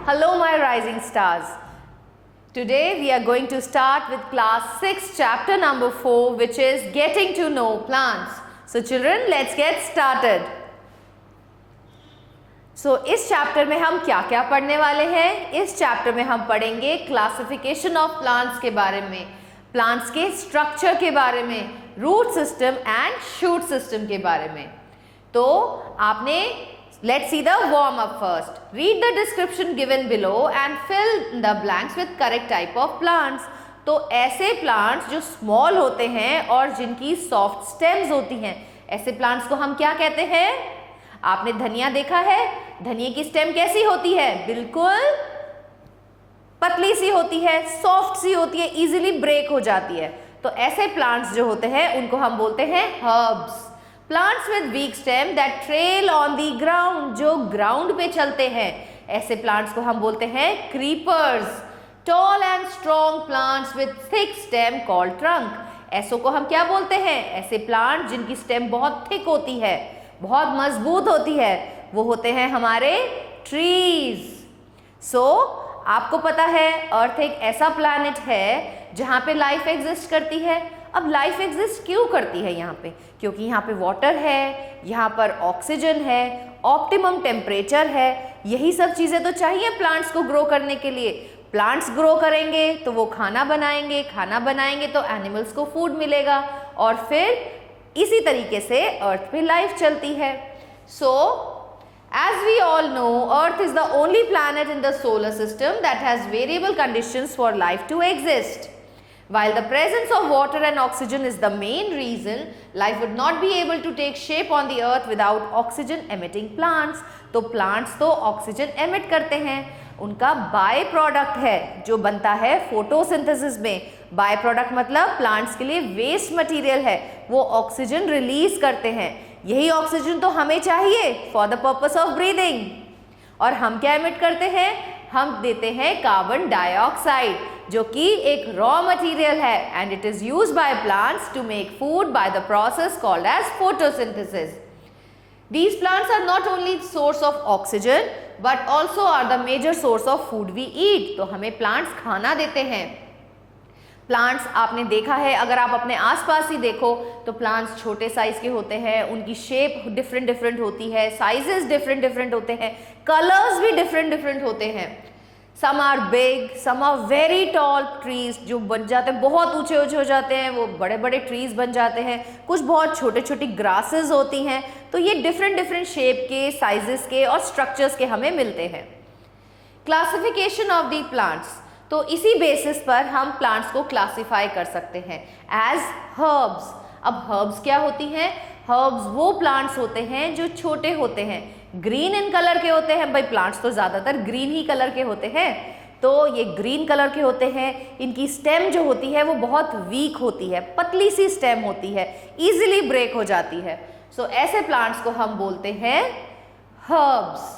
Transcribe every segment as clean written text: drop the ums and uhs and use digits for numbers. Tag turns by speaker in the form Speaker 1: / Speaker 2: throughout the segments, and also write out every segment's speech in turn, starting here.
Speaker 1: Hello my rising stars. Today we are going to start with class 6 chapter number 4 which is getting to know plants. So children, let's get started. So इस chapter में हम क्या क्या पढ़ने वाले हैं? इस चैप्टर में हम पढ़ेंगे क्लासिफिकेशन ऑफ प्लांट्स के बारे में, प्लांट्स के स्ट्रक्चर के बारे में, root system and shoot system के बारे में. तो आपने let's see the warm up first. Read the description given below and fill the blanks with correct type of plants. तो ऐसे प्लांट्स जो स्मॉल होते हैं और जिनकी सॉफ्ट स्टेम्स होती हैं, ऐसे प्लांट्स को हम क्या कहते हैं? आपने धनिया देखा है? धनिया की स्टेम कैसी होती है? बिल्कुल पतली सी होती है, सॉफ्ट सी होती है, इजीली ब्रेक हो जाती है. तो ऐसे प्लांट्स जो होते हैं उनको हम बोलते हैं herbs. Plants with weak stem that trail on the ground, जो ग्राउंड पे चलते हैं, ऐसे प्लांट्स को हम बोलते हैं creepers. Tall and strong plants with thick stem called trunk. ऐसों को हम क्या बोलते हैं? ऐसे प्लांट जिनकी स्टेम बहुत थिक होती है, बहुत मजबूत होती है, वो होते हैं हमारे ट्रीज. सो आपको पता है अर्थ एक ऐसा प्लैनेट है जहाँ पे लाइफ एग्जिस्ट करती है. अब लाइफ एग्जिस्ट क्यों करती है यहाँ पे? क्योंकि यहाँ पे वाटर है, यहाँ पर ऑक्सीजन है, ऑप्टिमम टेम्परेचर है. यही सब चीज़ें तो चाहिए प्लांट्स को ग्रो करने के लिए. प्लांट्स ग्रो करेंगे तो वो खाना बनाएंगे, खाना बनाएंगे तो एनिमल्स को फूड मिलेगा और फिर इसी तरीके से अर्थ पे लाइफ चलती है. सो as we all know, Earth is the only planet in the solar system that has variable conditions for life to exist. While the presence of water and oxygen is the main reason, life would not be able to take shape on the earth without oxygen emitting plants. तो plants तो oxygen emit करते हैं, उनका by product है जो बनता है photosynthesis में. बाय प्रोडक्ट मतलब प्लांट्स के लिए वेस्ट मटेरियल है, वो ऑक्सीजन रिलीज करते हैं. यही ऑक्सीजन तो हमें चाहिए for the purpose of breathing. और हम क्या एमिट करते हैं? हम देते हैं कार्बन डाइऑक्साइड, जो कि एक रॉ मटेरियल है and it is used by plants to make food by the process called as photosynthesis. These plants are not only source of oxygen but also are the major source of food we eat. तो हमें plants खाना देते हैं. Plants आपने देखा है, अगर आप अपने आसपास ही देखो तो प्लांट्स छोटे साइज के होते हैं, उनकी शेप डिफरेंट डिफरेंट होती है, साइजेस डिफरेंट डिफरेंट होते हैं, कलर्स भी डिफरेंट डिफरेंट होते हैं. Some are big, some are very tall trees, जो बन जाते हैं बहुत ऊंचे ऊंचे हो जाते हैं, वो बड़े बड़े ट्रीज बन जाते हैं. कुछ बहुत छोटे छोटी ग्रासेस होती हैं. तो ये डिफरेंट डिफरेंट शेप के, साइजेस के और स्ट्रक्चर्स के हमें मिलते हैं. क्लासिफिकेशन ऑफ दी प्लांट्स, तो इसी बेसिस पर हम प्लांट्स को क्लासिफाई कर सकते हैं एज हर्ब्स. अब हर्ब्स क्या होती हैं? हर्ब्स वो प्लांट्स होते हैं जो छोटे होते हैं, ग्रीन इन कलर के होते हैं. भाई प्लांट्स तो ज़्यादातर ग्रीन ही कलर के होते हैं, तो ये ग्रीन कलर के होते हैं. इनकी स्टेम जो होती है वो बहुत वीक होती है, पतली सी स्टेम होती है, ईजिली ब्रेक हो जाती है. सो ऐसे प्लांट्स को हम बोलते हैं हर्ब्स.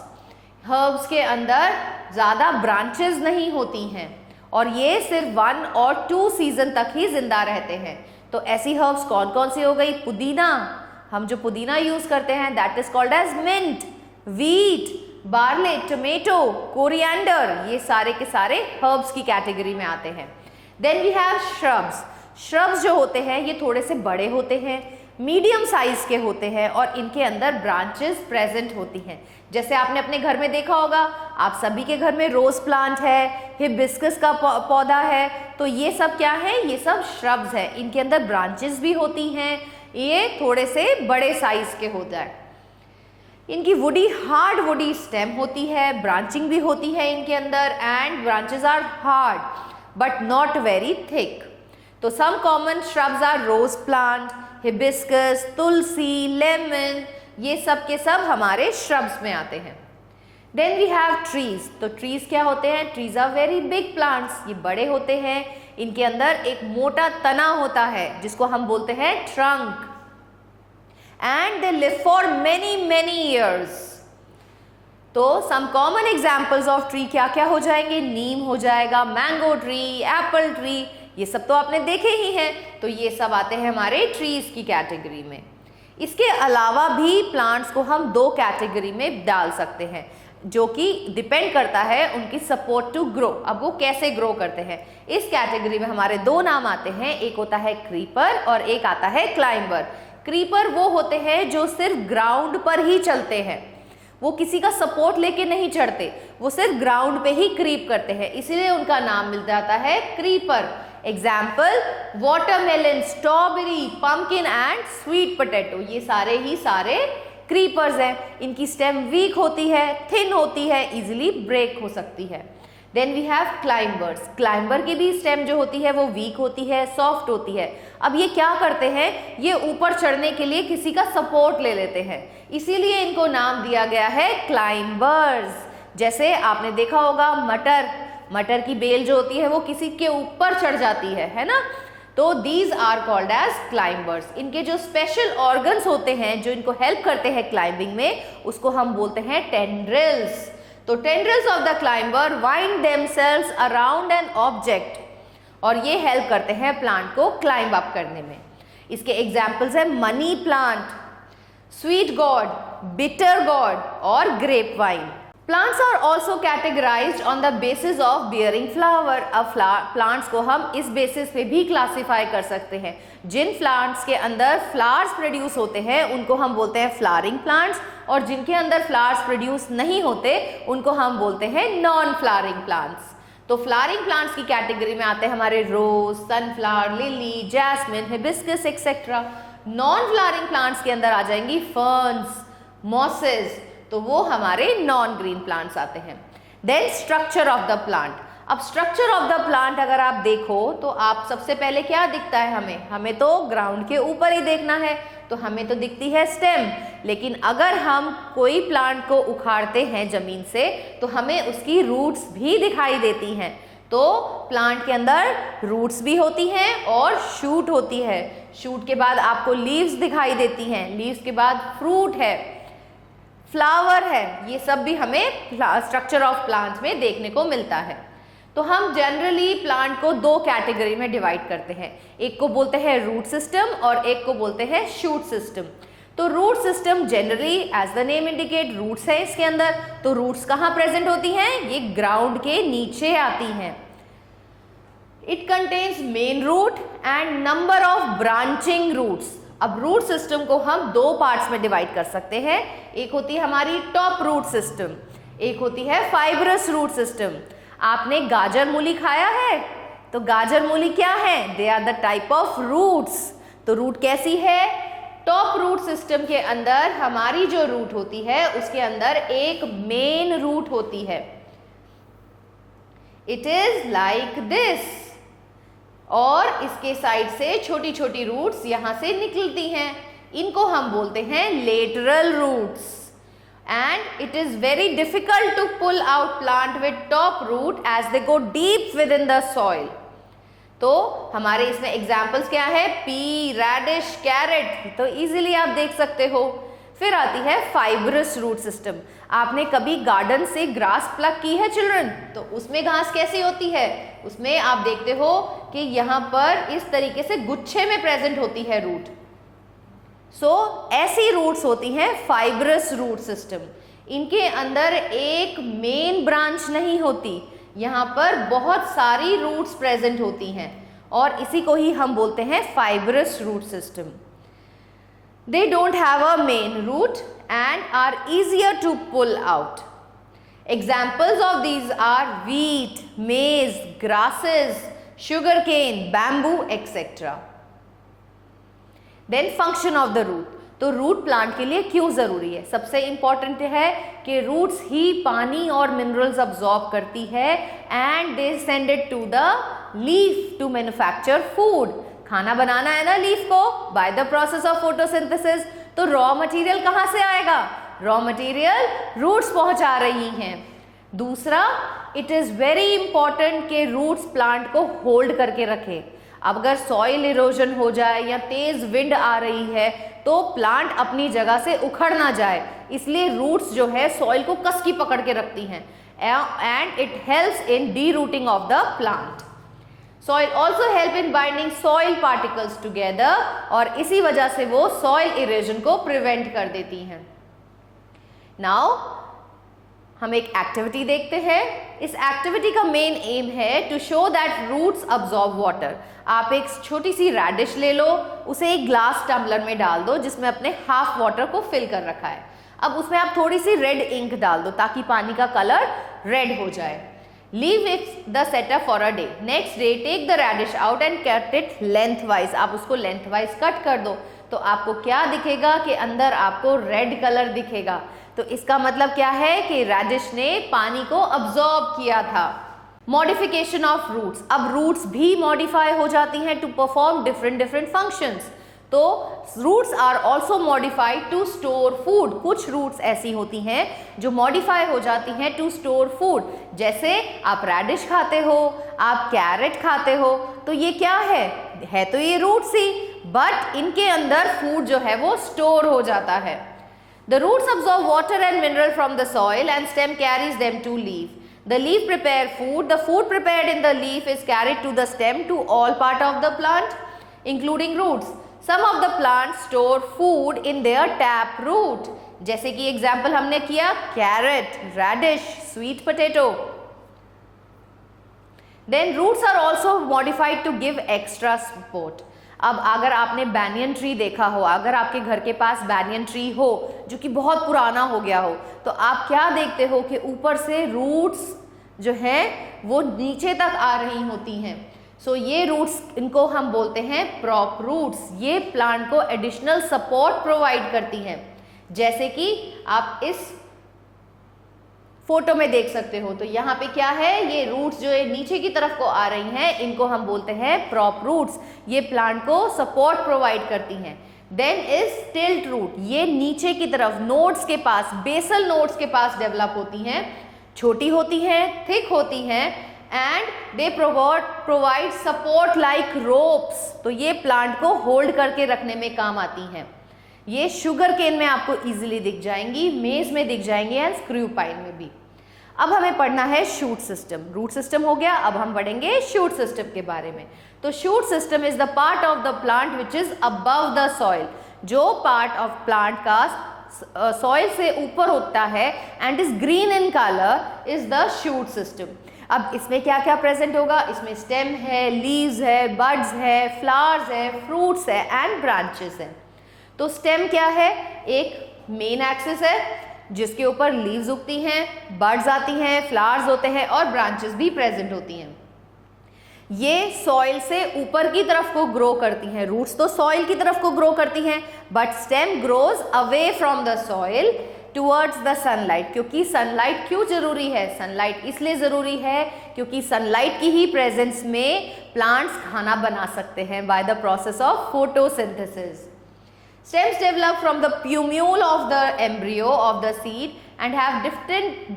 Speaker 1: हर्ब्स के अंदर ज़्यादा ब्रांचेस नहीं होती हैं और ये सिर्फ 1 और 2 सीजन तक ही जिंदा रहते हैं. तो ऐसी हर्ब्स कौन कौन सी हो गई? पुदीना, हम जो पुदीना यूज करते हैं that is called as mint. Wheat, barley, tomato, coriander, ये सारे के सारे हर्ब्स की कैटेगरी में आते हैं. Then we have shrubs. Shrubs जो होते हैं ये थोड़े से बड़े होते हैं, मीडियम साइज के होते हैं और इनके अंदर ब्रांचेस प्रेजेंट होती हैं. जैसे आपने अपने घर में देखा होगा, आप सभी के घर में रोज प्लांट है, हिबिस्कस का पौधा है. तो ये सब क्या है? ये सब श्रब्स है. इनके अंदर ब्रांचेस भी होती हैं, ये थोड़े से बड़े साइज के हो जाए. इनकी वुडी, हार्ड वुडी स्टेम होती है, ब्रांचिंग भी होती है इनके अंदर and branches are hard but not very thick. तो some common shrubs are rose plant, hibiscus, tulsi, lemon, ये सब के सब हमारे श्रब्स में आते हैं. Then we have trees. तो ट्रीज क्या होते हैं? Trees are very big plants. ये बड़े होते हैं, इनके अंदर एक मोटा तना होता है जिसको हम बोलते हैं trunk and they live for many many years. तो some common examples of tree क्या क्या हो जाएंगे? नीम हो जाएगा, मैंगो ट्री, एप्पल ट्री, ये सब तो आपने देखे ही हैं. तो ये सब आते हैं हमारे ट्रीज की कैटेगरी में. इसके अलावा भी प्लांट्स को हम 2 कैटेगरी में डाल सकते हैं. जो कि डिपेंड करता है उनकी सपोर्ट टू ग्रो। अब वो कैसे ग्रो करते हैं, इस कैटेगरी में हमारे दो नाम आते हैं, एक होता है क्रीपर और एक आता है क्लाइंबर। क्रीपर वो होते हैं जो सिर्फ ग्राउंड पर ही चलते हैं, वो किसी का सपोर्ट लेके नहीं चढ़ते, वो सिर्फ ग्राउंड पे ही क्रीप करते हैं, इसीलिए उनका नाम मिल जाता है creeper. Example watermelon, strawberry, pumpkin and sweet potato, ये सारे ही सारे क्रीपर्स हैं। इनकी स्टेम वीक होती है, थिन होती है, इजिली ब्रेक हो सकती है। Then we have climbers. Climber की भी स्टेम जो होती है वो वीक होती है, सॉफ्ट होती है। अब ये क्या करते हैं, ये ऊपर चढ़ने के लिए किसी का सपोर्ट ले लेते हैं, इसीलिए इनको नाम दिया गया है क्लाइंबर्स। जैसे आपने देखा होगा मटर की बेल जो होती है वो किसी के ऊपर चढ़ जाती है ना, तो these are called as climbers. इनके जो स्पेशल ऑर्गन्स होते हैं जो इनको हेल्प करते हैं क्लाइंबिंग में, उसको हम बोलते हैं टेंड्रिल्स। तो tendrils of the climber wind themselves around an object, और ये हेल्प करते हैं प्लांट को क्लाइंब अप करने में। इसके एग्जाम्पल्स हैं money plant, sweet gourd, bitter gourd और grape vine. Plants are also categorized on the basis of bearing flower. अब प्लांट्स को हम इस बेसिस पे भी क्लासीफाई कर सकते हैं। जिन प्लांट्स के अंदर फ्लावर्स प्रोड्यूस होते हैं उनको हम बोलते हैं फ्लावरिंग प्लांट्स, और जिनके अंदर फ्लावर्स प्रोड्यूस नहीं होते उनको हम बोलते हैं नॉन फ्लावरिंग प्लांट्स। तो फ्लावरिंग प्लांट्स की कैटेगरी में आते हैं हमारे rose, sunflower, lily, jasmine, hibiscus etcetera. Non flowering plants के अंदर आ जाएंगी फर्न्स, मॉसेस, तो वो हमारे नॉन ग्रीन प्लांट्स आते हैं। Then structure of the plant. अब स्ट्रक्चर ऑफ द प्लांट अगर आप देखो तो आप सबसे पहले क्या दिखता है, हमें तो ग्राउंड के ऊपर ही देखना है, तो हमें तो दिखती है स्टेम। लेकिन अगर हम कोई प्लांट को उखाड़ते हैं जमीन से तो हमें उसकी रूट्स भी दिखाई देती हैं। तो प्लांट के अंदर रूट्स भी होती हैं और शूट होती है। शूट के बाद आपको लीव्स दिखाई देती हैं, लीव्स के बाद फ्रूट है, फ्लावर है, ये सब भी हमें स्ट्रक्चर ऑफ प्लांट्स में देखने को मिलता है। तो हम जनरली प्लांट को दो कैटेगरी में डिवाइड करते हैं, एक को बोलते हैं रूट सिस्टम और एक को बोलते हैं शूट सिस्टम। तो root system generally as the name indicate roots है इसके अंदर। तो रूट्स कहाँ प्रेजेंट होती हैं, ये ग्राउंड के नीचे आती हैं। It contains main root and number of branching roots. अब रूट सिस्टम को हम दो पार्ट्स में डिवाइड कर सकते हैं, एक होती है हमारी टॉप रूट सिस्टम, एक होती है फाइब्रस रूट सिस्टम। आपने गाजर मूली खाया है, तो गाजर मूली क्या है, they are the type of roots. तो रूट कैसी है, टॉप रूट सिस्टम के अंदर हमारी जो रूट होती है उसके अंदर एक मेन रूट होती है, इट इज लाइक दिस, और इसके साइड से छोटी छोटी रूट्स यहां से निकलती हैं, इनको हम बोलते हैं lateral roots. And it is very difficult to pull out plant with top root as they go deep within the soil. तो हमारे इसमें एग्जाम्पल्स क्या है, पी, रेडिश, कैरेट, तो इजीली आप देख सकते हो। फिर आती है फाइब्रस रूट सिस्टम। आपने कभी गार्डन से ग्रास प्लक की है चिल्ड्रन, तो उसमें घास कैसी होती है, उसमें आप देखते हो कि यहाँ पर इस तरीके से गुच्छे में प्रेजेंट होती है रूट। सो ऐसी रूट्स होती हैं फाइब्रस रूट सिस्टम। इनके अंदर एक मेन ब्रांच नहीं होती, यहाँ पर बहुत सारी रूट्स प्रेजेंट होती हैं, और इसी को ही हम बोलते हैं fibrous root system. They don't have a main root and are easier to pull out. Examples of these are wheat, maize, grasses, sugarcane, bamboo, etc. Then function of the root. तो root plant के लिए क्यों जरूरी है, सबसे important है कि roots ही पानी और मिनरल्स अब्सॉर्ब करती है and they send it to the leaf to manufacture food. खाना बनाना है ना लीफ को by the process of photosynthesis, तो रॉ मटेरियल कहाँ से आएगा, रॉ मटेरियल रूट्स पहुंचा रही हैं। दूसरा, इट इज वेरी इंपॉर्टेंट कि रूट्स प्लांट को होल्ड करके रखे। अब अगर सॉइल इरोजन हो जाए या तेज विंड आ रही है तो प्लांट अपनी जगह से उखड़ ना जाए, इसलिए रूट्स जो है सॉइल को कस की पकड़ के रखती हैं and it helps in D routing of the plant. Soil also help in binding soil particles together, और इसी वजह से वो सॉइल इरोजन को प्रिवेंट कर देती हैं। नाउ हम एक एक्टिविटी देखते हैं। इस एक्टिविटी का मेन एम है to show that roots absorb water. आप एक छोटी सी रेडिश ले लो, उसे एक ग्लास टम्बलर में डाल दो जिसमें अपने हाफ वाटर को फिल कर रखा है। अब उसमें आप थोड़ी सी रेड इंक डाल दो ताकि पानी का कलर रेड हो जाए। Leave it the setup for a day. Next day take the radish out and cut it lengthwise. आप उसको लेंथ वाइज कट कर दो तो आपको क्या दिखेगा कि अंदर आपको रेड कलर दिखेगा। तो इसका मतलब क्या है कि रेडिश ने पानी को अब्सॉर्ब किया था। Modification of roots. अब रूट्स भी मॉडिफाई हो जाती हैं टू परफॉर्म डिफरेंट फंक्शंस। तो roots are also modified to store food. कुछ रूट्स ऐसी होती हैं जो मॉडिफाई हो जाती हैं टू स्टोर फूड। जैसे आप रेडिश खाते हो, आप कैरेट खाते हो, तो ये क्या है तो ये रूट्स ही, बट इनके अंदर फूड जो है वो स्टोर हो जाता है। The roots absorb water and mineral from the soil and stem carries them to leaf. The leaf prepare food. The food prepared in the leaf is carried to the stem to all part of the plant, including roots. Some of the plants store food in their tap root. जैसे कि example हमने किया carrot, radish, sweet potato. Then roots are also modified to give extra support. अब अगर आपने banyan tree देखा हो, अगर आपके घर के पास बैनियन ट्री हो जो कि बहुत पुराना हो गया हो, तो आप क्या देखते हो कि ऊपर से रूट्स जो हैं वो नीचे तक आ रही होती हैं। सो ये रूट्स, इनको हम बोलते हैं प्रॉप रूट्स। ये प्लांट को एडिशनल सपोर्ट प्रोवाइड करती हैं। जैसे कि आप इस फोटो में देख सकते हो, तो यहाँ पे क्या है, ये रूट्स जो है नीचे की तरफ को आ रही हैं, इनको हम बोलते हैं प्रॉप रूट्स। ये प्लांट को सपोर्ट प्रोवाइड करती हैं। Then is tilt root. ये नीचे की तरफ नोड्स के पास, बेसल नोड्स के पास डेवलप होती हैं। छोटी होती हैं, थिक होती हैं and they provide support like ropes. तो ये प्लांट को होल्ड करके रखने में काम आती हैं। ये शुगर केन में आपको इजीली दिख जाएंगी, मेज में दिख जाएंगी एंड स्क्रू पाइन में भी। अब हमें पढ़ना है शूट सिस्टम। रूट सिस्टम हो गया, अब हम पढ़ेंगे शूट सिस्टम के बारे में। तो shoot system is the part of the plant which is above the soil. जो पार्ट ऑफ प्लांट का सॉइल से ऊपर होता है and is green in colour is the shoot system. अब इसमें क्या क्या प्रेजेंट होगा, इसमें स्टेम है, लीव्स है, बड्स है, फ्लावर्स है, फ्रूट्स है एंड ब्रांचेस है। तो स्टेम क्या है, एक मेन एक्सिस है जिसके ऊपर लीव्स उगती हैं, बड्स आती हैं, फ्लावर्स होते हैं और ब्रांचेस भी प्रेजेंट होती हैं। ये सॉइल से ऊपर की तरफ को ग्रो करती हैं। रूट्स तो सॉइल की तरफ को ग्रो करती हैं, but stem grows away from the soil towards the sunlight. क्योंकि सनलाइट क्यों जरूरी है, सनलाइट इसलिए जरूरी है क्योंकि सनलाइट की ही प्रेजेंस में प्लांट्स खाना बना सकते हैं bye the process of photosynthesis. Stems develop from the plumule of the embryo of the seed and have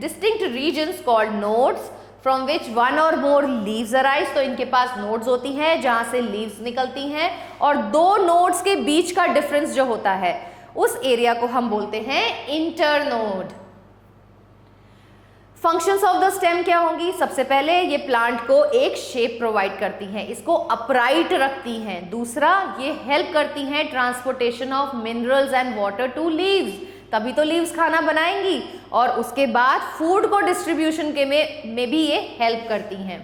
Speaker 1: distinct regions called nodes from which one or more leaves arise. तो इनके पास nodes होती हैं जहाँ से leaves निकलती हैं और दो nodes के बीच का difference जो होता है उस एरिया को हम बोलते हैं internode। Functions of the stem क्या होंगी, सबसे पहले ये प्लांट को एक शेप प्रोवाइड करती हैं, इसको अपराइट रखती हैं। दूसरा, ये हेल्प करती हैं transportation of minerals and water to leaves, तभी तो लीव्स खाना बनाएंगी। और उसके बाद फूड को डिस्ट्रीब्यूशन के में भी ये हेल्प करती हैं।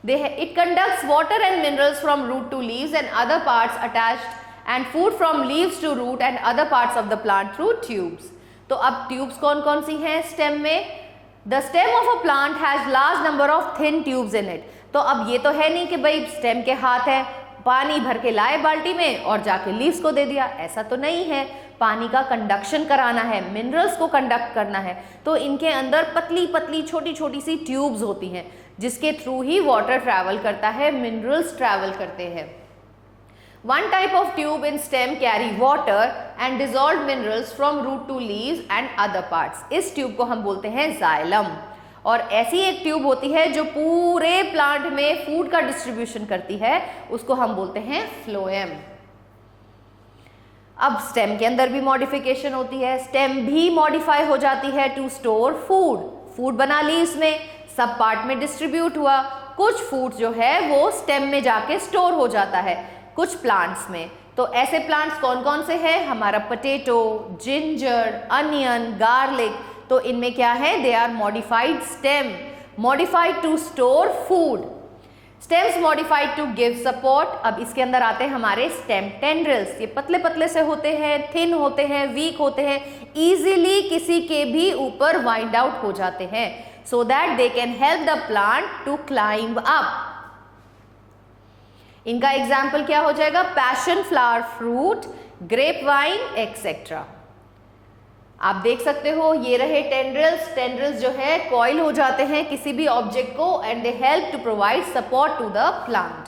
Speaker 1: It conducts water and minerals from root to leaves and other parts attached and food from leaves to root and other parts of the plant through tubes. तो अब ट्यूब्स कौन कौन सी हैं स्टेम में? The stem of a plant has large number of thin tubes in it। तो अब ये तो है नहीं कि भाई स्टेम के हाथ है, पानी भर के लाए बाल्टी में और जाके लीव्स को दे दिया, ऐसा तो नहीं है। पानी का कंडक्शन कराना है, मिनरल्स को कंडक्ट करना है, तो इनके अंदर पतली पतली छोटी छोटी सी ट्यूब्स होती हैं जिसके थ्रू ही वाटर ट्रैवल करता है, मिनरल्स ट्रैवल करते हैं। One type of tube in stem carry water and dissolved minerals from root to leaves and other parts। इस ट्यूब को हम बोलते हैं जाइलम। और ऐसी एक ट्यूब होती है जो पूरे प्लांट में फूड का डिस्ट्रीब्यूशन करती है, उसको हम बोलते हैं फ्लोएम। अब स्टेम के अंदर भी मॉडिफिकेशन होती है, स्टेम भी मॉडिफाई हो जाती है टू स्टोर फूड। फूड बना ली, इसमें सब पार्ट में डिस्ट्रीब्यूट हुआ। कुछ फूड जो है वो स्टेम में जाके स्टोर हो जाता है कुछ प्लांट्स में। तो ऐसे प्लांट्स कौन कौन से हैं? हमारा पोटैटो, जिंजर, अनियन, गार्लिक, तो इनमें क्या है, they are modified stem, modified to store food, stems modified to give support. अब इसके अंदर आते हैं हमारे स्टेम टेंड्रिल्स, ये पतले पतले से होते हैं, थिन होते हैं, वीक होते हैं, इजीली किसी के भी ऊपर वाइंड आउट हो जाते हैं, so that they can help the plant to climb up. इनका एग्जाम्पल क्या हो जाएगा, passion flower fruit, grape vine etcetera. आप देख सकते हो ये रहे टेंड्रिल्स, टेंड्रिल्स जो है कॉइल हो जाते हैं किसी भी ऑब्जेक्ट को and they help to provide support to the plant.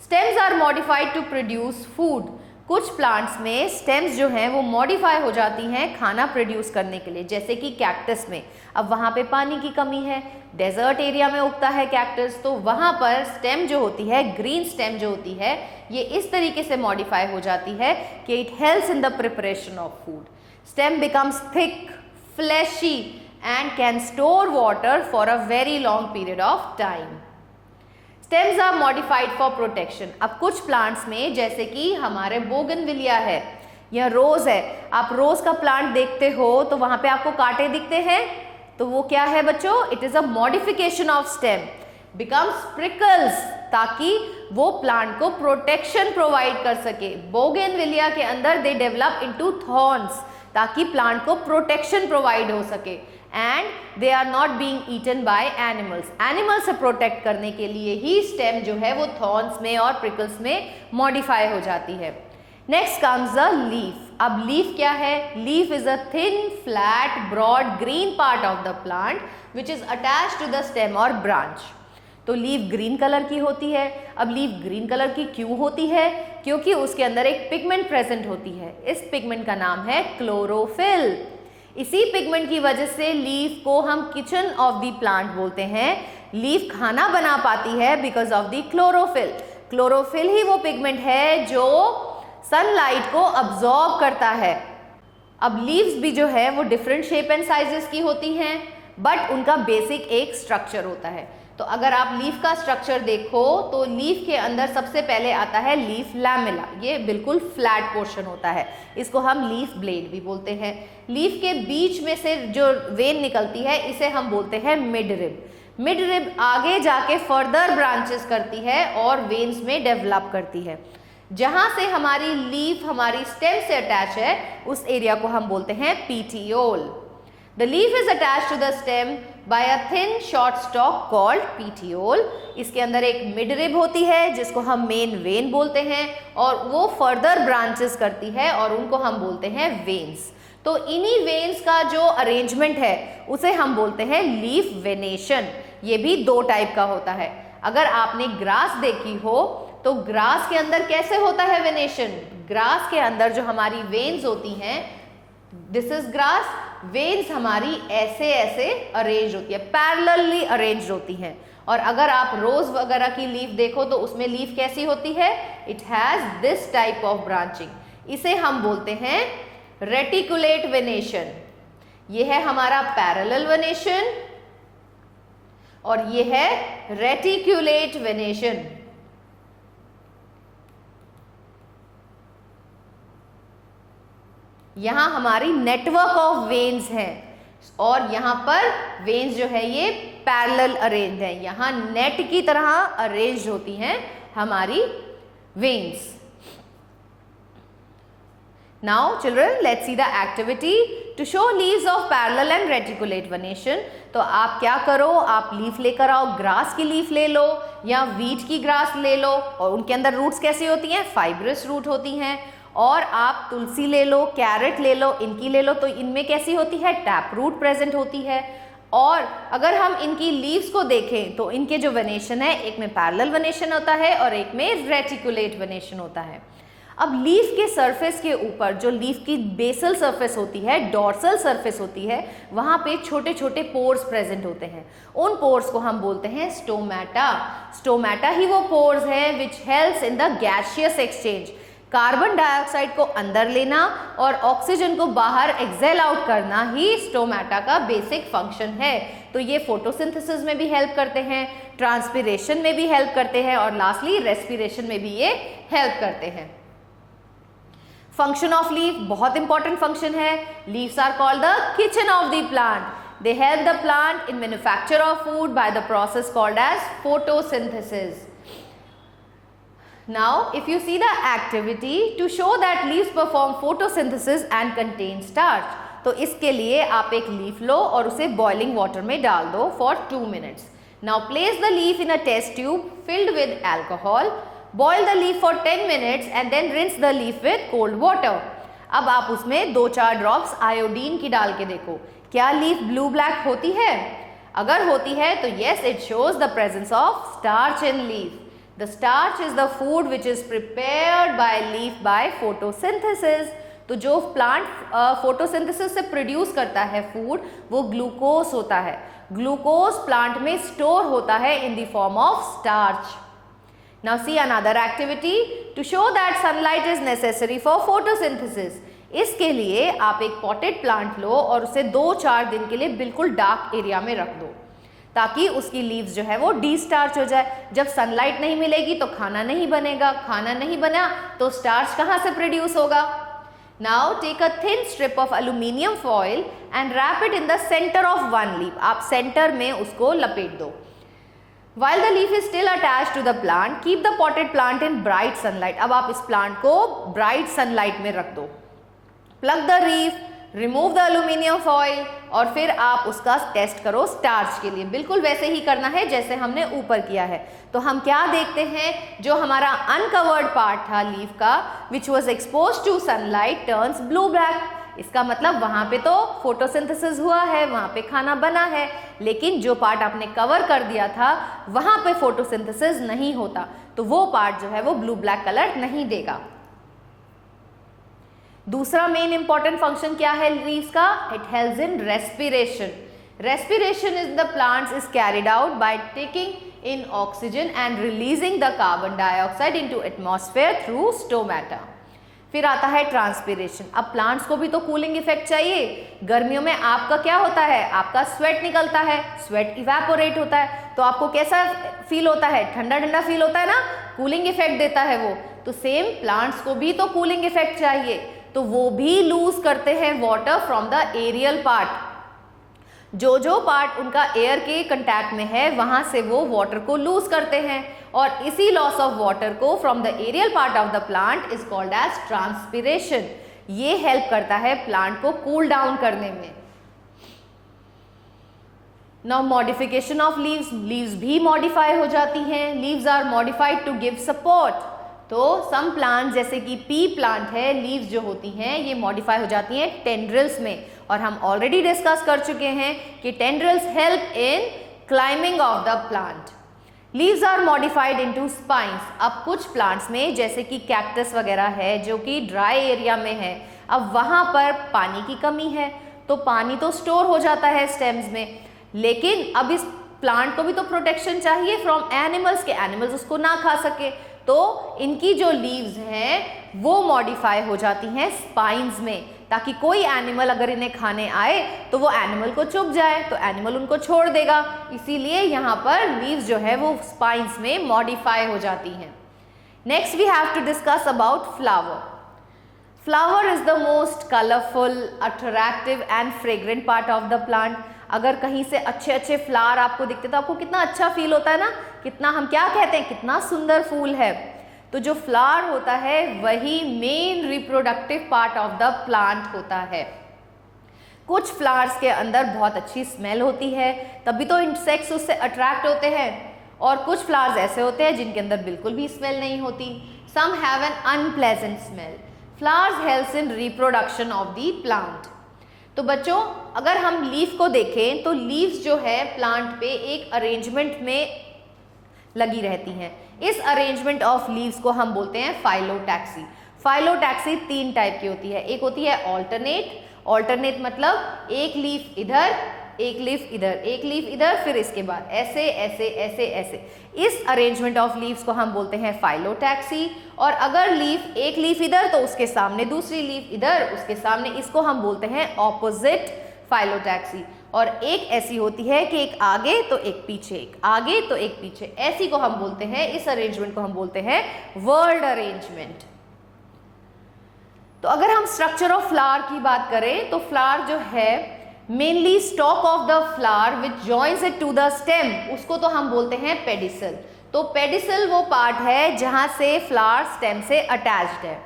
Speaker 1: Stems are modified to produce food, कुछ प्लांट्स में स्टेम्स जो हैं वो मॉडिफाई हो जाती हैं खाना प्रोड्यूस करने के लिए, जैसे कि कैक्टस में। अब वहाँ पे पानी की कमी है, डेजर्ट एरिया में उगता है कैक्टस, तो वहाँ पर स्टेम जो होती है, ग्रीन स्टेम जो होती है, ये इस तरीके से मॉडिफाई हो जाती है कि it helps in the preparation of food. Stem becomes thick, fleshy and can store water for a very long period of time. Stems are modified for protection. अब कुछ plants में जैसे कि हमारे बोगनविलिया है या रोज है, आप रोज का प्लांट देखते हो तो वहां पे आपको कांटे दिखते हैं, तो वो क्या है बच्चों, it is a modification of stem, becomes prickles, ताकि वो प्लांट को प्रोटेक्शन प्रोवाइड कर सके। बोगनविलिया के अंदर दे डेवलप इनटू थॉर्न्स, ताकि प्लांट को प्रोटेक्शन प्रोवाइड हो सके, and they are not being eaten by animals, animal से प्रोटेक्ट करने के लिए ही स्टेम जो है वो थॉर्न्स में और प्रिकल्स में मॉडिफाई हो जाती है। Next comes the leaf. अब लीफ क्या है, leaf is a thin flat broad green part of the plant which is attached to the stem और ब्रांच। तो लीफ ग्रीन कलर की होती है। अब लीफ ग्रीन कलर की क्यों होती है, क्योंकि उसके अंदर एक पिगमेंट प्रेजेंट होती है, इस पिगमेंट का नाम है क्लोरोफिल। इसी पिगमेंट की वजह से लीफ को हम किचन ऑफ द प्लांट बोलते हैं। लीफ खाना बना पाती है because of the chlorophyll. Chlorophyll ही वो पिगमेंट है जो सनलाइट को अब्सॉर्ब करता है। अब लीव्स भी जो है वो डिफरेंट शेप एंड साइजेस की होती हैं, बट उनका बेसिक एक स्ट्रक्चर होता है। तो अगर आप लीफ का स्ट्रक्चर देखो तो लीफ के अंदर सबसे पहले आता है लीफ लैमेला, ये बिल्कुल फ्लैट पोर्शन होता है, इसको हम लीफ ब्लेड भी बोलते हैं। लीफ के बीच में से जो वेन निकलती है इसे हम बोलते हैं मिड रिब। मिड रिब आगे जाके फर्दर ब्रांचेस करती है और वेन्स में डेवलप करती है। जहां से हमारी लीफ हमारी स्टेम से अटैच है उस एरिया को हम बोलते हैं petiole. The leaf is attached to the stem by a thin short stalk called petiole. इसके अंदर एक मिड रिब होती है जिसको हम मेन वेन बोलते हैं और वो फर्दर ब्रांचेस करती है और उनको हम बोलते हैं वेन्स। तो इन्हीं वेन्स का जो अरेंजमेंट है उसे हम बोलते हैं लीफ वेनेशन। ये भी दो टाइप का होता है। अगर आपने ग्रास देखी हो तो ग्रास के अंदर कैसे होता है वेनेशन, ग्रास के अंदर जो हमारी वेन्स होती हैं, दिस इज ग्रास, वेन्स हमारी ऐसे ऐसे अरेंज होती है, पैरेलली अरेंज होती हैं। और अगर आप रोज वगैरह की लीफ देखो तो उसमें लीफ कैसी होती है, it has this type of branching. इसे हम बोलते हैं रेटिकुलेट वेनेशन। ये है हमारा पैरेलल वेनेशन और ये है रेटिकुलेट वेनेशन। यहां हमारी नेटवर्क ऑफ वेन्स हैं और यहां पर वेन्स जो है ये पैरेलल अरेंज है, यहां नेट की तरह अरेंज होती हैं हमारी veins. Now children let's see the activity to show leaves of parallel and reticulate venation. तो आप क्या करो, आप लीफ लेकर आओ, ग्रास की लीफ ले लो या वीट की ग्रास ले लो और उनके अंदर रूट्स कैसी होती हैं, फाइब्रस रूट होती हैं। और आप तुलसी ले लो, कैरेट ले लो, इनकी ले लो तो इनमें कैसी होती है, टैप रूट प्रेजेंट होती है। और अगर हम इनकी लीव्स को देखें तो इनके जो वेनेशन है एक में पैरेलल वेनेशन होता है और एक में रेटिकुलेट वेनेशन होता है। अब लीफ के सरफेस के ऊपर जो लीफ की बेसल सरफेस होती है, डॉर्सल सरफेस होती है, वहां पे छोटे छोटे पोर्स प्रेजेंट होते हैं। उन पोर्स को हम बोलते हैं स्टोमेटा। स्टोमेटा ही वो पोर्स है which helps in the gaseous exchange, carbon dioxide को अंदर लेना और ऑक्सीजन को बाहर एक्सेल आउट करना ही स्टोमेटा का बेसिक फंक्शन है। तो ये फोटोसिंथेसिस में भी हेल्प करते हैं, ट्रांसपिरेशन में भी हेल्प करते हैं और लास्टली रेस्पिरेशन में भी ये हेल्प करते हैं। फंक्शन ऑफ लीफ बहुत इंपॉर्टेंट फंक्शन है. Leaves are called the kitchen of the plant. They help the plant in manufacture of food by the process called as photosynthesis. Now, if you see the activity to show that leaves perform photosynthesis and contain starch, तो इसके लिए आप एक leaf लो और उसे boiling water में डाल दो for 2 minutes. Now, place the leaf in a test tube filled with alcohol. Boil the leaf for 10 minutes and then rinse the leaf with cold water. अब आप उसमें 2-4 ड्रॉप्स आयोडीन की डाल के देखो, क्या लीफ ब्लू ब्लैक होती है? अगर होती है तो yes, it shows the presence of starch in leaf. The starch is the food which is prepared by leaf by photosynthesis. तो जो प्लांट फोटोसिंथेसिस से प्रोड्यूस करता है फूड, वो ग्लूकोज होता है. ग्लूकोज प्लांट में स्टोर होता है in the form of starch. Now see another activity to show that sunlight is necessary for photosynthesis. इसके लिए आप एक पॉटेड प्लांट लो और उसे 2-4 दिन के लिए बिल्कुल डार्क एरिया में रख दो, ताकि उसकी लीव्स जो है वो डी-स्टार्च हो जाए. जब सनलाइट नहीं मिलेगी तो खाना नहीं बनेगा, खाना नहीं बना तो स्टार्च कहाँ से प्रोड्यूस होगा? Now take a thin strip of aluminium foil and wrap it in the center of one leaf. आप सेंटर में उसको लपेट दो. While the leaf is still attached to the plant, keep the potted plant in bright sunlight. अब आप इस plant को bright sunlight में रख दो. Plug the leaf, remove the aluminium foil और फिर आप उसका टेस्ट करो स्टार्च के लिए. बिल्कुल वैसे ही करना है जैसे हमने ऊपर किया है. तो हम क्या देखते हैं, जो हमारा अनकवर्ड पार्ट था लीफ का, which was exposed to sunlight turns blue black. इसका मतलब वहाँ पे तो फोटोसिंथेसिस हुआ है, वहाँ पे खाना बना है, लेकिन जो पार्ट आपने कवर कर दिया था वहाँ पे फोटोसिंथेसिस नहीं होता, तो वो पार्ट जो है वो ब्लू ब्लैक कलर नहीं देगा. दूसरा मेन इंपॉर्टेंट फंक्शन क्या है लीव्स का? It helps in respiration. Respiration is the plants is carried out by taking in oxygen and releasing the carbon dioxide into atmosphere through stomata. फिर आता है transpiration. अब प्लांट्स को भी तो कूलिंग इफेक्ट चाहिए. गर्मियों में आपका क्या होता है, आपका स्वेट निकलता है, स्वेट इवेपोरेट होता है, तो आपको कैसा फील होता है? ठंडा ठंडा फील होता है ना, कूलिंग इफेक्ट देता है वो. तो सेम प्लांट्स को भी तो कूलिंग इफेक्ट चाहिए, तो वो भी लूज करते हैं water from the aerial part. जो पार्ट उनका एयर के कंटैक्ट में है वहां से वो वाटर को लूज करते हैं, और इसी लॉस ऑफ वाटर को from the aerial part of the plant is called as transpiration. ये हेल्प करता है प्लांट को कूल डाउन करने में. Now modification of leaves. Leaves भी मॉडिफाई हो जाती हैं. Leaves are modified to give support. तो सम प्लांट जैसे कि पी प्लांट है, लीव्स जो होती हैं ये मॉडिफाई हो जाती हैं टेंड्रिल्स में, और हम ऑलरेडी डिस्कस कर चुके हैं कि tendrils help in climbing of the plant. Leaves are modified into spines. अब कुछ प्लांट्स में जैसे कि कैक्टस वगैरह है जो कि ड्राई एरिया में है, अब वहाँ पर पानी की कमी है, तो पानी तो स्टोर हो जाता है स्टेम्स में, लेकिन अब इस प्लांट को भी तो प्रोटेक्शन चाहिए फ्रॉम एनिमल्स के, एनिमल्स उसको ना खा सके, तो इनकी जो लीव्स हैं वो मॉडिफाई हो जाती हैं स्पाइंस में, ताकि कोई एनिमल अगर इन्हें खाने आए तो वो एनिमल को चुभ जाए, तो एनिमल उनको छोड़ देगा. इसीलिए यहाँ पर लीव्स जो है वो स्पाइंस में मॉडिफाई हो जाती हैं. Next we have to discuss about flower. Flower is the most colourful, attractive and fragrant part of the plant. अगर कहीं से अच्छे अच्छे फ्लावर आपको दिखते तो आपको कितना अच्छा फील होता है ना, कितना, हम क्या कहते हैं, कितना सुंदर फूल है. तो जो फ्लावर होता है वही main reproductive part of the plant होता है. कुछ फ्लावर्स के अंदर बहुत अच्छी स्मेल होती है, तभी तो इंसेक्ट्स उससे अट्रैक्ट होते हैं, और कुछ फ्लावर्स ऐसे होते हैं जिनके अंदर बिल्कुल भी स्मेल नहीं होती. Some have an unpleasant smell. Flowers helps in reproduction of the plant. तो बच्चों, अगर हम लीफ को देखें तो लीव्स जो है प्लांट पे एक अरेंजमेंट में लगी रहती हैं. इस अरेंजमेंट ऑफ लीव्स को हम बोलते हैं फाइलोटैक्सी. फाइलोटैक्सी 3 टाइप की होती है. एक होती है ऑल्टरनेट. ऑल्टरनेट मतलब एक लीफ इधर, एक लीफ इधर, एक लीफ इधर, फिर इसके बाद ऐसे ऐसे ऐसे ऐसे. इस अरेंजमेंट ऑफ लीव्स को हम बोलते हैं फाइलोटैक्सी. और अगर लीफ, एक लीफ इधर तो उसके सामने दूसरी लीफ इधर, उसके सामने, इसको हम बोलते हैं ऑपोजिट फाइलोटैक्सी. और एक ऐसी होती है कि एक आगे तो एक पीछे, एक आगे तो एक पीछे, ऐसी को हम बोलते हैं, इस अरेंजमेंट को हम बोलते हैं वर्ल्ड अरेंजमेंट. तो अगर हम स्ट्रक्चर ऑफ फ्लावर की बात करें तो फ्लावर जो है mainly stalk of the flower which joins it to the stem, उसको तो हम बोलते हैं पेडिसल। तो पेडिसल वो पार्ट है जहां से फ्लावर स्टेम से अटैच्ड है।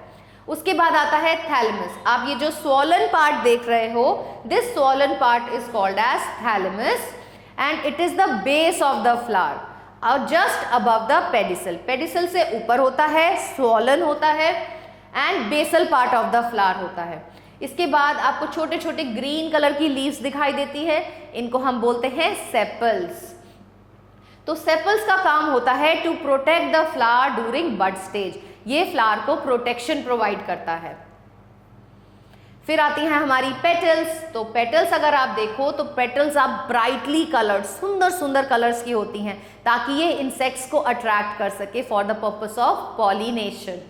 Speaker 1: उसके बाद आता है थैलेमस। आप ये जो स्वॉलन पार्ट देख रहे हो, this swollen part is called as thalamus and it is the base of the flower और just above the pedicel. Pedicel से ऊपर होता है, स्वॉलन होता है and basal part of the flower होता है। इसके बाद आपको छोटे छोटे ग्रीन कलर की लीव्स दिखाई देती है, इनको हम बोलते हैं सेपल्स। तो सेपल्स का काम होता है to protect the flower during bud stage, ये फ्लावर को प्रोटेक्शन प्रोवाइड करता है। फिर आती हैं हमारी पेटल्स। तो पेटल्स अगर आप देखो तो पेटल्स आप ब्राइटली कलर्ड, सुंदर सुंदर कलर्स की होती हैं ताकि ये इंसेक्ट्स को अट्रैक्ट कर सके for the purpose of pollination.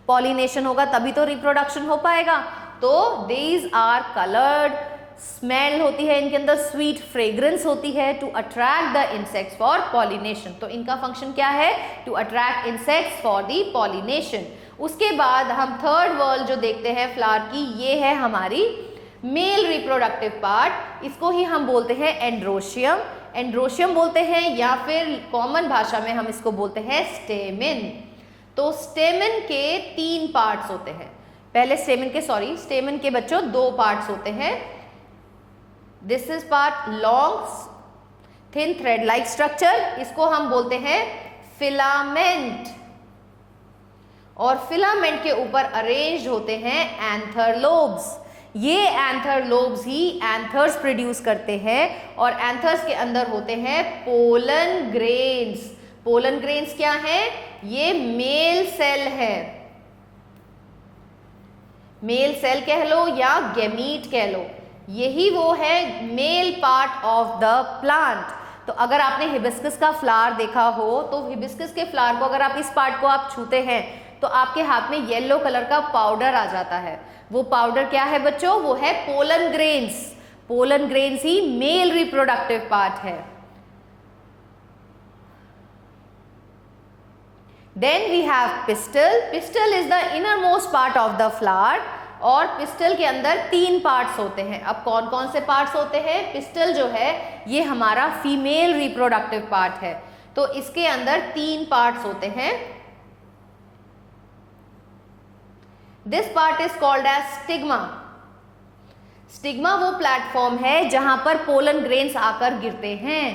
Speaker 1: Pollination होगा तभी तो रिप्रोडक्शन हो पाएगा। तो दीज आर कलर्ड, स्मेल होती है इनके अंदर, स्वीट फ्रेग्रेंस होती है to attract the insects for pollination. तो इनका फंक्शन क्या है? To attract insects for the pollination. उसके बाद हम थर्ड वर्ल्ड जो देखते हैं फ्लावर की, ये है हमारी मेल रिप्रोडक्टिव पार्ट, इसको ही हम बोलते हैं एंड्रोशियम। एंड्रोशियम बोलते हैं या फिर कॉमन भाषा में हम इसको बोलते हैं स्टेमिन। तो स्टेमिन के 3 पार्ट्स होते हैं। पहले स्टेमिन के बच्चों 2 पार्ट्स होते हैं। This is part long thin thread like structure, इसको हम बोलते हैं फिलामेंट। और फिलामेंट के ऊपर अरेंज होते हैं एंथर लोब्स। ये एंथर लोब्स ही एंथर्स प्रोड्यूस करते हैं और एंथर्स के अंदर होते हैं पोलन ग्रेन्स। पोलन ग्रेन्स क्या है? ये मेल सेल है, मेल सेल कह लो या गैमीट कह लो, यही वो है male part of the plant. तो अगर आपने हिबिस्कस का फ्लावर देखा हो तो हिबिस्कस के फ्लावर को अगर आप इस पार्ट को आप छूते हैं तो आपके हाथ में येलो कलर का पाउडर आ जाता है। वो पाउडर क्या है बच्चों? वो है पोलन ग्रेन्स। पोलन ग्रेन्स ही मेल रिप्रोडक्टिव पार्ट है। Then we have pistil. Pistil is the innermost part of the flower और पिस्टल के अंदर 3 पार्ट्स होते हैं। अब कौन कौन से पार्ट्स होते हैं? पिस्टल जो है ये हमारा फीमेल रिप्रोडक्टिव पार्ट है, तो इसके अंदर 3 पार्ट्स होते हैं। This part is called as stigma. Stigma वो प्लेटफॉर्म है जहां पर पोलन ग्रेन्स आकर गिरते हैं।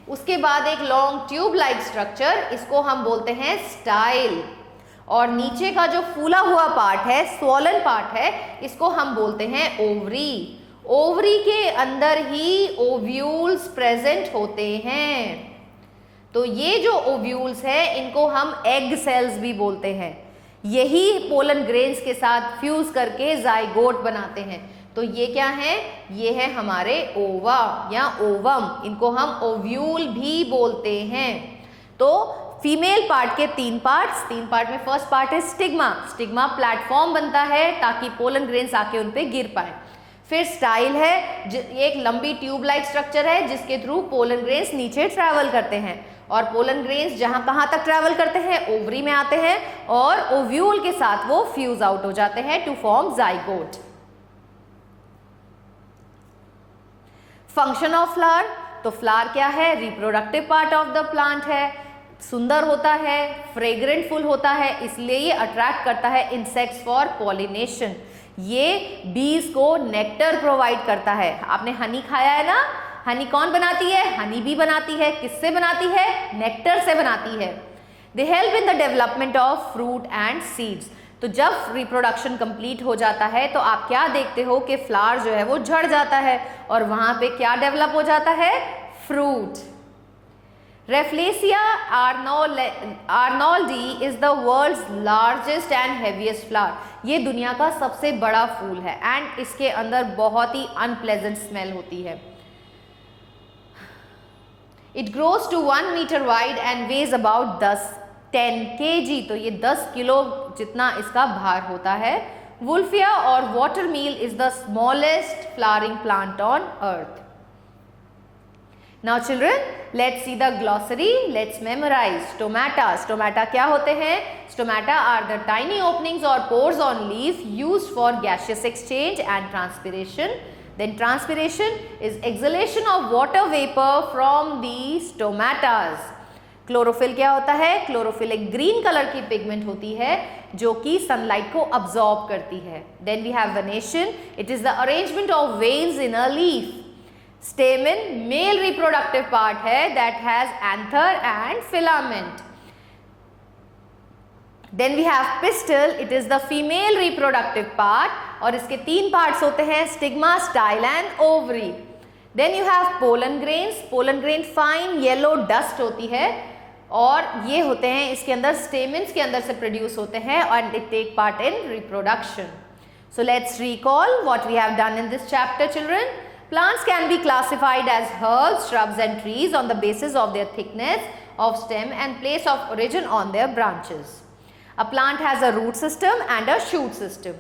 Speaker 1: उसके बाद एक लॉन्ग ट्यूब लाइक स्ट्रक्चर, इसको हम बोलते हैं स्टाइल। और नीचे का जो फूला हुआ पार्ट है, स्वॉलन पार्ट है, इसको हम बोलते हैं ओवरी। ओवरी के अंदर ही ओव्यूल्स प्रेजेंट होते हैं। तो ये जो ओव्यूल्स हैं इनको हम एग सेल्स भी बोलते हैं। यही पोलन ग्रेन्स के साथ फ्यूज करके जाइगोट बनाते हैं। तो ये क्या है? ये है हमारे ओवा या ओवम, इनको हम ओव्यूल भी बोलते हैं। तो फीमेल पार्ट के 3 पार्ट में फर्स्ट पार्ट है स्टिग्मा। स्टिग्मा प्लेटफॉर्म बनता है ताकि पोलन ग्रेन्स आके उन पे गिर पाए। फिर स्टाइल है, एक लंबी ट्यूब लाइक स्ट्रक्चर है जिसके थ्रू पोलन ग्रेन्स नीचे ट्रैवल करते हैं और पोलन ग्रेन्स कहाँ तक ट्रैवल करते हैं? ओवरी में आते हैं और ओव्यूल के साथ वो फ्यूज आउट हो जाते हैं to form zygote. Function of flower. तो फ्लावर क्या है? Reproductive part of the plant है, सुंदर होता है, फ्रेग्रेंट फुल होता है, इसलिए ये अट्रैक्ट करता है इंसेक्ट्स फॉर पॉलिनेशन। ये बीज को नेक्टर प्रोवाइड करता है। आपने हनी खाया है ना? हनी कौन बनाती है? हनी बी बनाती है। किससे बनाती है? नेक्टर से बनाती है। They help in the development of fruit and seeds. तो जब रिप्रोडक्शन कंप्लीट हो जाता है तो आप क्या देखते हो कि फ्लावर जो है वो झड़ जाता है और वहां पे क्या डेवलप हो जाता है? Fruit. Rafflesia arnoldi is the world's largest and heaviest flower. ये दुनिया का सबसे बड़ा फूल है एंड इसके अंदर बहुत ही अनप्लेजेंट स्मेल होती है। It grows to 1 meter wide and weighs about 10 kg. तो ये 10 किलो जितना इसका भार होता है। Wolffia और watermeal is the smallest flowering plant on earth. Now children, let's see the glossary. Let's memorize. Stomata. Stomata क्या होते हैं? Stomata are the tiny openings or pores on leaf used for gaseous exchange and transpiration. Then transpiration is exhalation of water vapor from the stomatas. Chlorophyll क्या होता है? Chlorophyll एक green colour की pigment होती है जो कि सनलाइट को अब्सॉर्ब करती है. Then we have venation. It is the arrangement of veins in a leaf. Stamen male reproductive part है that has anther and filament. Then we have pistil. It is the female reproductive part और इसके 3 parts होते हैं, stigma, style and ovary. Then you have pollen grains. Pollen grain fine yellow dust होती है और ये होते हैं इसके अंदर, स्टेमेंस के अंदर से प्रोड्यूस होते हैं and it take part in reproduction. So let's recall what we have done in this chapter children. Plants can be classified as herbs, shrubs and trees on the basis of their thickness of stem and place of origin on their branches. A plant has a root system and a shoot system.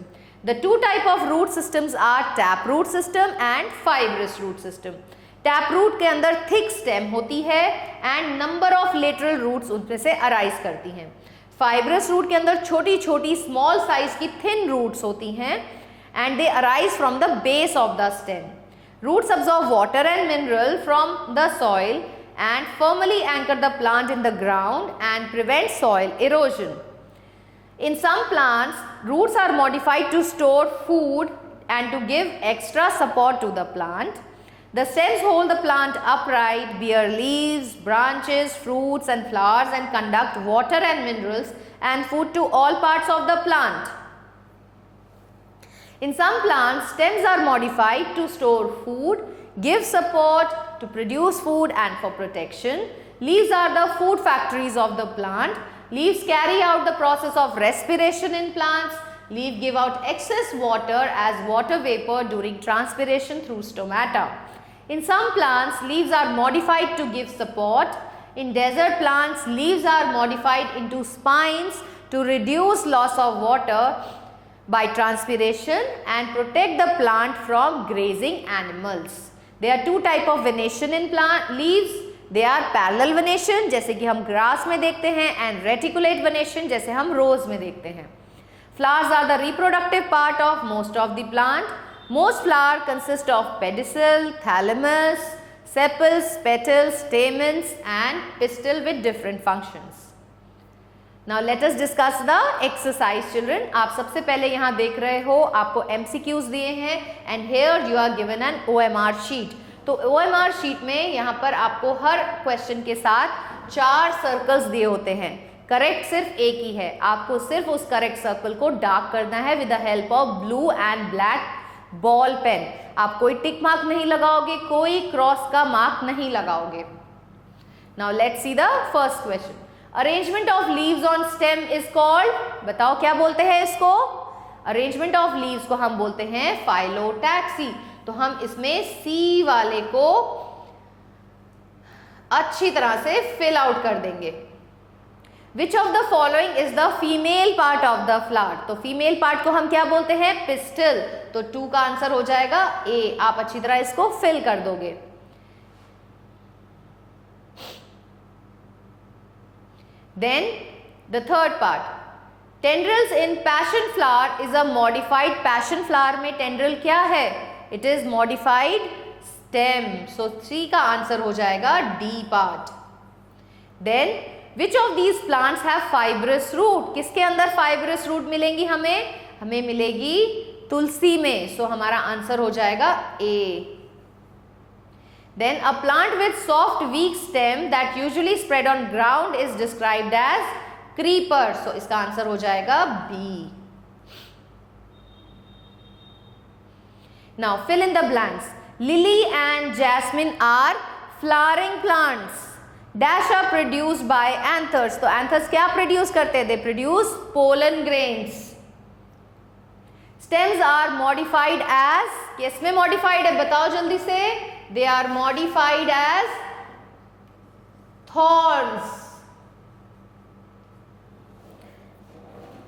Speaker 1: The two type of root systems are tap root system and fibrous root system. Tap root के अंदर thick stem होती है and number of lateral roots उनमें से arise करती हैं. Fibrous root के अंदर छोटी छोटी small size की thin roots होती हैं and they arise from the base of the stem. Roots absorb water and mineral from the soil and firmly anchor the plant in the ground and prevent soil erosion. In some plants, roots are modified to store food and to give extra support to the plant. The stems hold the plant upright, bear leaves, branches, fruits and flowers and conduct water and minerals and food to all parts of the plant. In some plants, stems are modified to store food, give support to produce food and for protection. Leaves are the food factories of the plant. Leaves carry out the process of respiration in plants. Leaves give out excess water as water vapor during transpiration through stomata. In some plants, leaves are modified to give support. In desert plants, leaves are modified into spines to reduce loss of water by transpiration and protect the plant from grazing animals. There are two type of venation in plant leaves. They are parallel venation जैसे कि हम grass में देखते हैं and reticulate venation जैसे हम rose में देखते हैं. Flowers are the reproductive part of most of the plant. Most flower consist of pedicel, thalamus, sepals, petals, stamens and pistil with different functions. Now let us discuss the exercise children. आप सबसे पहले यहाँ देख रहे हो आपको MCQs दिए हैं and here you are given an OMR sheet. तो OMR sheet में यहाँ पर आपको हर क्वेश्चन के साथ 4 सर्कल्स दिए होते हैं. करेक्ट सिर्फ एक ही है, आपको सिर्फ उस करेक्ट सर्कल को डार्क करना है with the help of blue and black ball pen. आप कोई टिक मार्क नहीं लगाओगे, कोई क्रॉस का मार्क नहीं लगाओगे. Now let's see the first question. Arrangement of leaves on stem is called, बताओ क्या बोलते हैं इसको? अरेंजमेंट ऑफ लीव्स को हम बोलते हैं फाइलोटैक्सी. तो हम इसमें सी वाले को अच्छी तरह से फिल आउट कर देंगे. Which of the following is the female part of the flower? तो फीमेल पार्ट को हम क्या बोलते हैं? पिस्टल. तो 2 का आंसर हो जाएगा ए. आप अच्छी तरह इसको फिल कर दोगे. Then the third part, tendrils in passion flower is a modified. passion flower में tendril क्या है? It is modified stem. So 3 का आंसर हो जाएगा D part. Then which of these plants have fibrous root? किसके अंदर fibrous root मिलेंगी हमें? हमें मिलेगी तुलसी में. So हमारा आंसर हो जाएगा A. Then a plant with soft weak stem that usually spread on ground is described as creeper. So इसका आंसर हो जाएगा B. Now fill in the blanks. Lily and jasmine are flowering plants. Dash are produced by anthers. तो anthers क्या produce करते हैं? They produce pollen grains. Stems are modified as, किस में modified है बताओ जल्दी से? They are modified as thorns.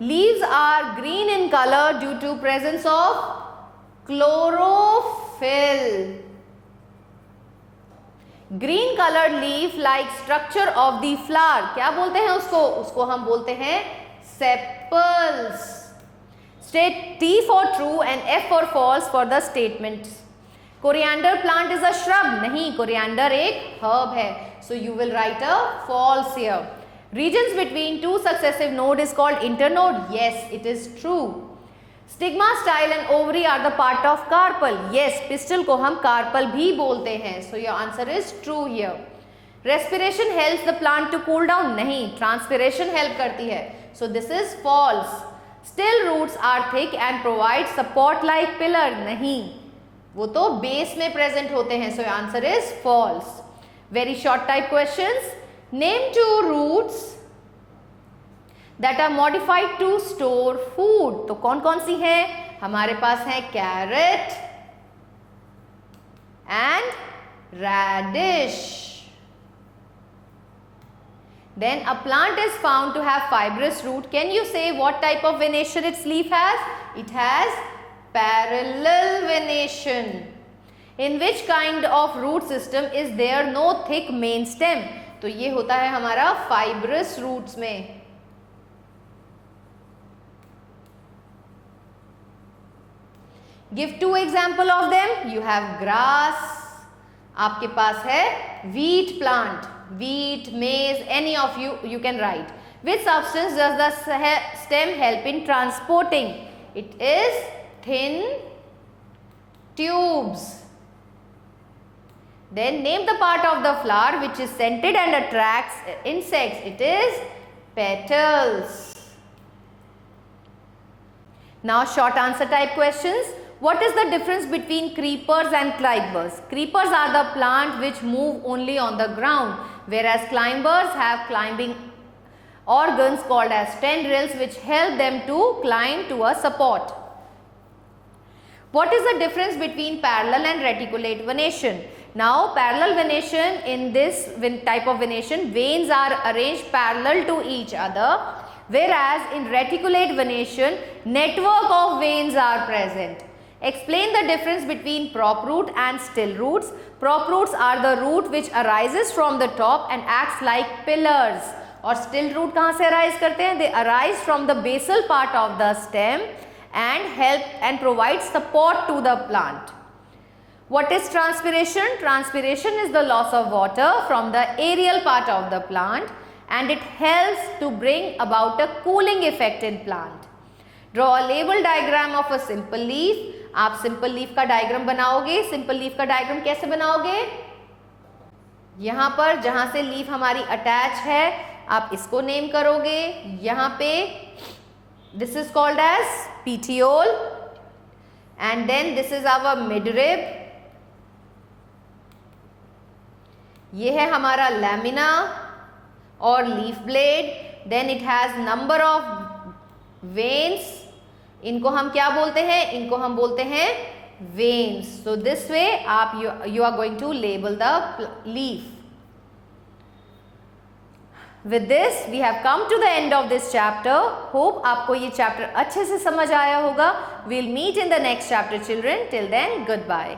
Speaker 1: Leaves are green in color due to presence of chlorophyll. Green coloured leaf like structure of the flower, क्या बोलते हैं उसको? उसको हम बोलते हैं sepals. State T for true and F for false for the statements. Coriander plant is a shrub, नहीं, coriander एक हर्ब है. So you will write a false here. Regions between two successive node is called internode. Yes, it is true. Stigma, style and ovary are the part of carpel. Yes, pistil को हम carpel भी बोलते हैं. So your answer is true here. Respiration helps the plant to cool down. नहीं, transpiration help करती है. So this is false. Still roots are thick and provide support like pillar. नहीं, वो तो base में present होते हैं. So your answer is false. Very short type questions. Name two roots that are modified to store food. तो कौन कौन सी है? हमारे पास है carrot and radish. Then a plant is found to have fibrous root. Can you say what type of venation its leaf has? It has parallel venation. In which kind of root system is there no thick main stem? तो ये होता है हमारा fibrous roots में. Give two example of them. You have grass. आपके पास है wheat plant. Wheat, maize, any of you can write. Which substance does the stem help in transporting? It is thin tubes. Then name the part of the flower which is scented and attracts insects. It is petals. Now short answer type questions. What is the difference between creepers and climbers? Creepers are the plant which move only on the ground, whereas climbers have climbing organs called as tendrils which help them to climb to a support. What is the difference between parallel and reticulate venation? Now parallel venation, in this type of venation, veins are arranged parallel to each other, whereas in reticulate venation, network of veins are present. Explain the difference between prop root and still roots. Prop roots are the root which arises from the top and acts like pillars. और still root कहाँ से arise करते हैं? They arise from the basal part of the stem and help and provide support to the plant. What is transpiration? Transpiration is the loss of water from the aerial part of the plant and it helps to bring about a cooling effect in plant. Draw a label diagram of a simple leaf. आप simple leaf का diagram बनाओगे. Simple leaf का diagram कैसे बनाओगे? यहाँ पर जहाँ से leaf हमारी attach है, आप इसको name करोगे. यहाँ पे this is called as petiole and then this is our midrib. ये है हमारा लैमिना और leaf blade. Then it has number of veins. इनको हम क्या बोलते हैं? इनको हम बोलते हैं वेन्स. सो दिस वे आप you are going to label the leaf. With this we have come to the end of this chapter. Hope आपको ये चैप्टर अच्छे से समझ आया होगा. We'll meet in the next chapter children. Till then good bye.